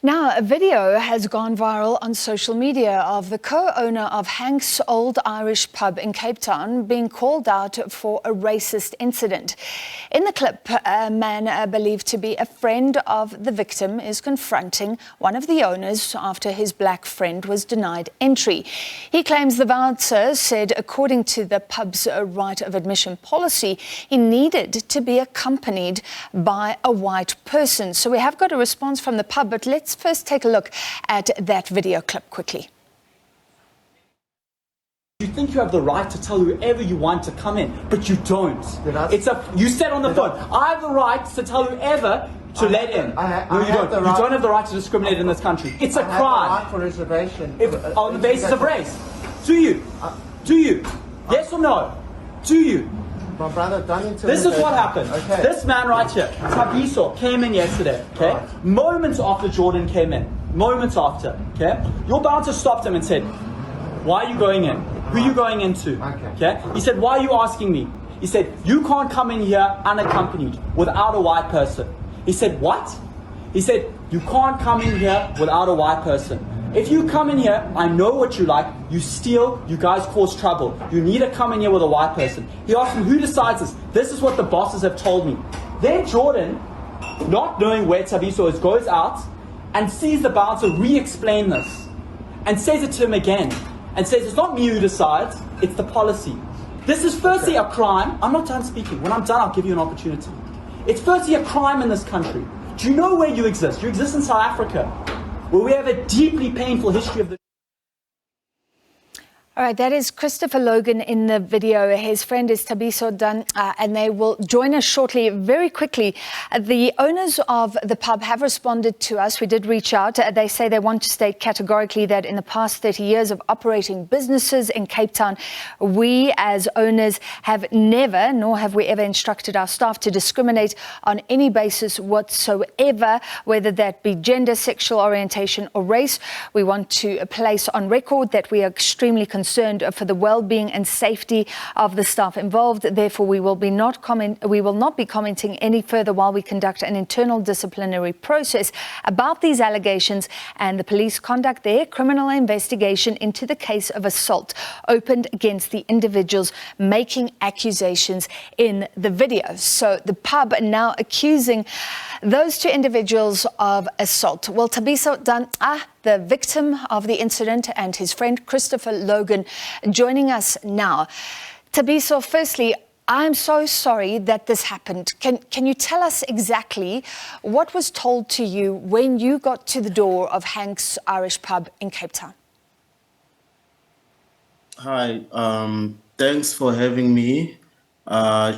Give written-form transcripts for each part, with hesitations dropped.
Now, a video has gone viral on social media of the co-owner of Hank's Old Irish pub in Cape Town being called out for a racist incident. In the clip, a man believed to be a friend of the victim is confronting one of the owners after his black friend was denied entry. He claims the bouncer said, according to the pub's right of admission policy, he needed to be accompanied by a white person. So we have got a response from the pub, but let's first take a look at that video clip quickly. You think you have the right to tell whoever you want to come in, but you don't. You said on the phone, I have the right to tell whoever to let in. No, you don't. You don't have the right to discriminate in this country. It's a crime. I have the right for reservation. On the basis of race. Do you? Do you? Yes or no? Do you? My brother done into This is what happened. Okay. This man right here, Thabiso, came in yesterday, okay? Right. Moments after Jordan came in. Moments after, okay? Your bouncer stopped him and said, why are you going in? Who are you going into? Okay? He said, why are you asking me? He said, you can't come in here unaccompanied without a white person. He said, what? He said, you can't come in here without a white person. If you come in here, I know what you like, you steal, you guys cause trouble. You need to come in here with a white person. He asked him, who decides this? This is what the bosses have told me. Then Jordan, not knowing where Thabiso is, goes out and sees the bouncer re-explain this and says it to him again and says, it's not me who decides, it's the policy. This is firstly a crime. I'm not done speaking. When I'm done, I'll give you an opportunity. It's firstly a crime in this country. Do you know where you exist? You exist in South Africa, where we have a deeply painful history of the... All right, that is Christopher Logan in the video. His friend is Thabiso Danca, and they will join us shortly. Very quickly, the owners of the pub have responded to us. We did reach out. They say they want to state categorically that in the past 30 years of operating businesses in Cape Town, we as owners have never, nor have we ever instructed our staff to discriminate on any basis whatsoever, whether that be gender, sexual orientation or race. We want to place on record that we are extremely concerned for the well-being and safety of the staff involved. Therefore, we will not be commenting any further while we conduct an internal disciplinary process about these allegations, and the police conduct their criminal investigation into the case of assault opened against the individuals making accusations in the video. So the pub now accusing those two individuals of assault. Well, Thabiso Danca, the victim of the incident, and his friend Christopher Logan joining us now. Thabiso, firstly, I'm so sorry that this happened. Can you tell us exactly what was told to you when you got to the door of Hank's Irish pub in Cape Town? Hi, thanks for having me.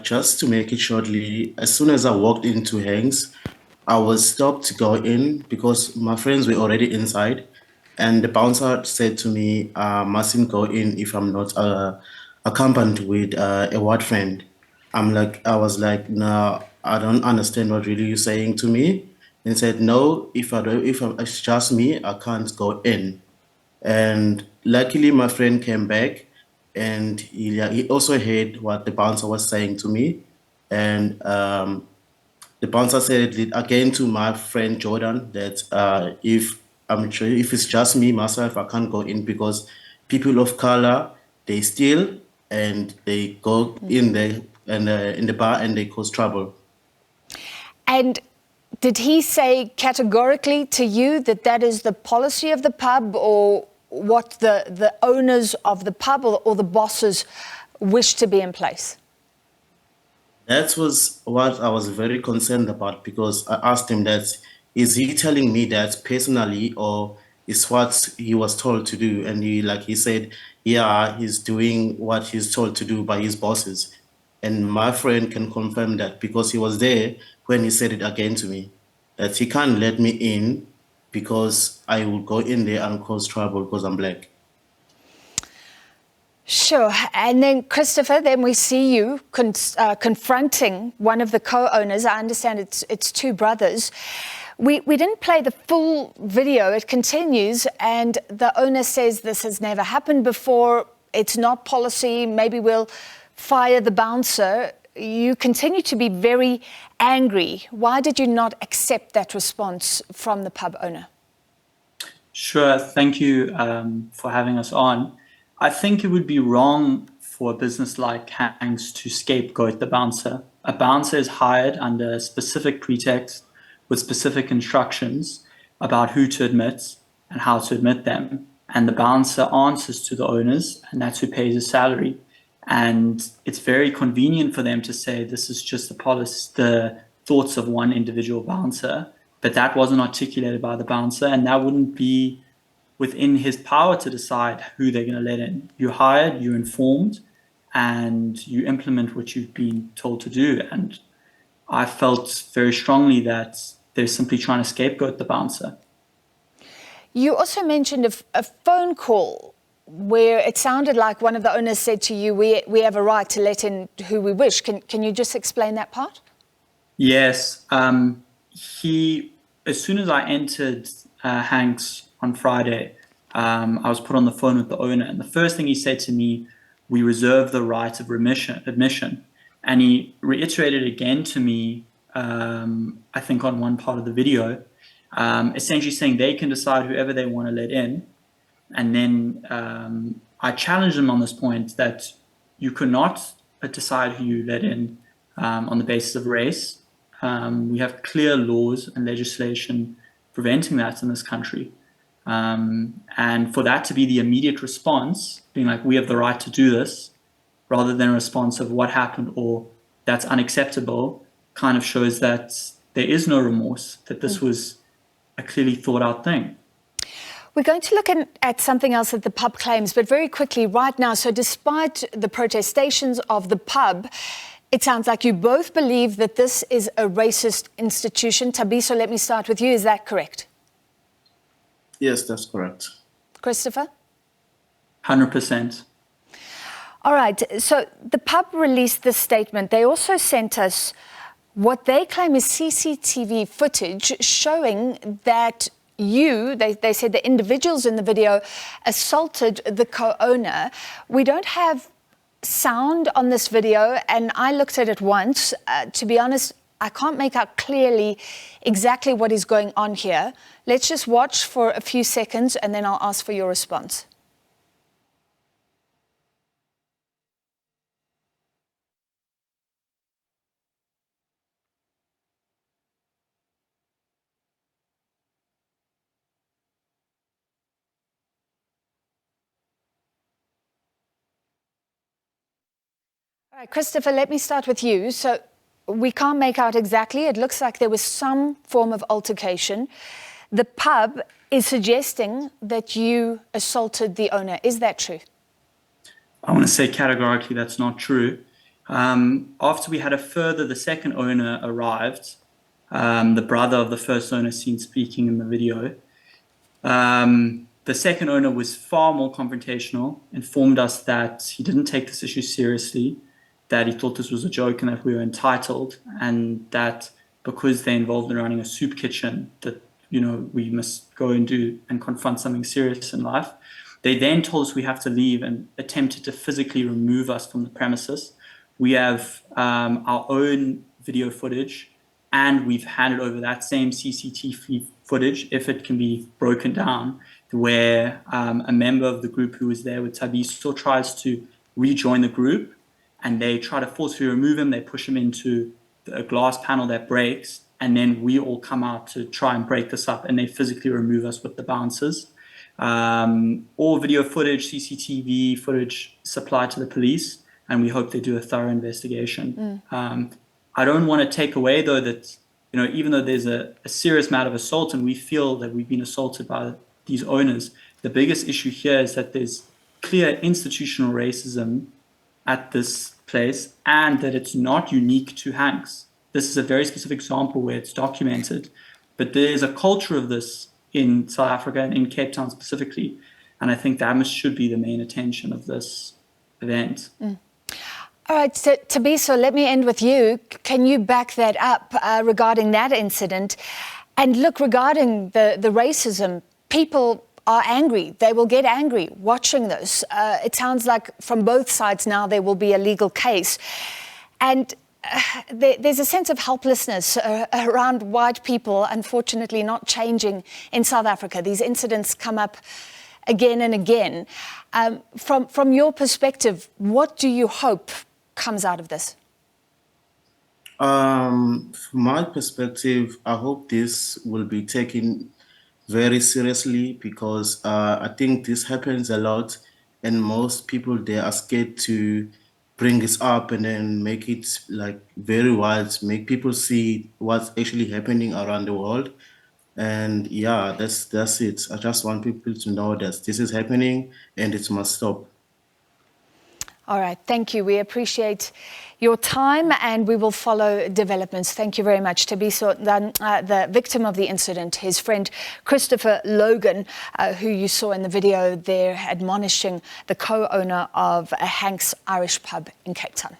Just to make it shortly, as soon as I walked into Hank's, I was stopped to go in because my friends were already inside, and the bouncer said to me, mustn't go in if I'm not accompanied with a white friend. I was like, no, I don't understand what really you're saying to me. And said, no, if it's just me, I can't go in. And luckily my friend came back, and he also heard what the bouncer was saying to me. And the bouncer said again to my friend Jordan that if it's just me, myself, I can't go in because people of color, they steal and they go in the bar and they cause trouble. And did he say categorically to you that that is the policy of the pub, or what the owners of the pub or the bosses wish to be in place? That was what I was very concerned about, because I asked him that, is he telling me that personally, or is what he was told to do? And he said, yeah, he's doing what he's told to do by his bosses. And my friend can confirm that because he was there when he said it again to me, that he can't let me in because I will go in there and cause trouble because I'm black. Sure. And then, Christopher, then we see you confronting one of the co-owners. I understand it's two brothers. We didn't play the full video. It continues, and the owner says this has never happened before. It's not policy. Maybe we'll fire the bouncer. You continue to be very angry. Why did you not accept that response from the pub owner? Sure. Thank you for having us on. I think it would be wrong for a business like Hanks to scapegoat the bouncer. A bouncer is hired under a specific pretext with specific instructions about who to admit and how to admit them. And the bouncer answers to the owners, and that's who pays his salary. And it's very convenient for them to say this is just the thoughts of one individual bouncer, but that wasn't articulated by the bouncer, and that wouldn't be within his power to decide who they're going to let in. You're hired, you're informed, and you implement what you've been told to do. And I felt very strongly that they're simply trying to scapegoat the bouncer. You also mentioned a phone call where it sounded like one of the owners said to you, we have a right to let in who we wish. Can you just explain that part? Yes. As soon as I entered Hanks on Friday, I was put on the phone with the owner. And the first thing he said to me, we reserve the right of admission. And he reiterated again to me, I think on one part of the video, essentially saying they can decide whoever they want to let in. And then I challenged him on this point that you could not decide who you let in on the basis of race. We have clear laws and legislation preventing that in this country. And for that to be the immediate response, being like, we have the right to do this, rather than a response of what happened or that's unacceptable, kind of shows that there is no remorse, that this was a clearly thought out thing. We're going to look at something else that the pub claims, but very quickly right now. So despite the protestations of the pub, it sounds like you both believe that this is a racist institution. Thabiso, let me start with you. Is that correct? Yes, that's correct. Christopher? 100%. All right. So the pub released this statement. They also sent us what they claim is CCTV footage showing that they said the individuals in the video assaulted the co-owner. We don't have sound on this video, and I looked at it once. To be honest, I can't make out clearly exactly what is going on here. Let's just watch for a few seconds, and then I'll ask for your response. All right, Christopher, let me start with you. So we can't make out exactly. It looks like there was some form of altercation. The pub is suggesting that you assaulted the owner. Is that true? I want to say categorically that's not true. After we had the second owner arrived, the brother of the first owner seen speaking in the video. The second owner was far more confrontational, informed us that he didn't take this issue seriously, that he thought this was a joke and that we were entitled, and that because they're involved in running a soup kitchen, that, you know, we must go and confront something serious in life. They then told us we have to leave and attempted to physically remove us from the premises. We have our own video footage, and we've handed over that same CCTV footage, if it can be broken down, where a member of the group who was there with Thabiso tries to rejoin the group, and they try to forcefully remove him. They push him into a glass panel that breaks, and then we all come out to try and break this up, and they physically remove us with the bouncers. All video footage, CCTV footage supplied to the police, and we hope they do a thorough investigation. I don't want to take away, though, that, you know, even though there's a serious matter of assault and we feel that we've been assaulted by these owners, the biggest issue here is that there's clear institutional racism at this place, and that it's not unique to Hanks. This is a very specific example where it's documented, but there's a culture of this in South Africa and in Cape Town specifically, and I think that should be the main attention of this event. All right, so, Thabiso, let me end with you. Can you back that up regarding that incident? And look, regarding the racism, people are angry. They will get angry watching this. It sounds like from both sides now there will be a legal case. And there's a sense of helplessness around white people, unfortunately, not changing in South Africa. These incidents come up again and again. From your perspective, what do you hope comes out of this? From my perspective, I hope this will be taken very seriously because I think this happens a lot, and most people they are scared to bring this up and then make it like very wild, make people see what's actually happening around the world. And yeah, that's it. I just want people to know that this is happening and it must stop. All right, thank you. We appreciate your time and we will follow developments. Thank you very much. Thabiso, the victim of the incident, his friend Christopher Logan, who you saw in the video there admonishing the co-owner of a Hank's Irish pub in Cape Town.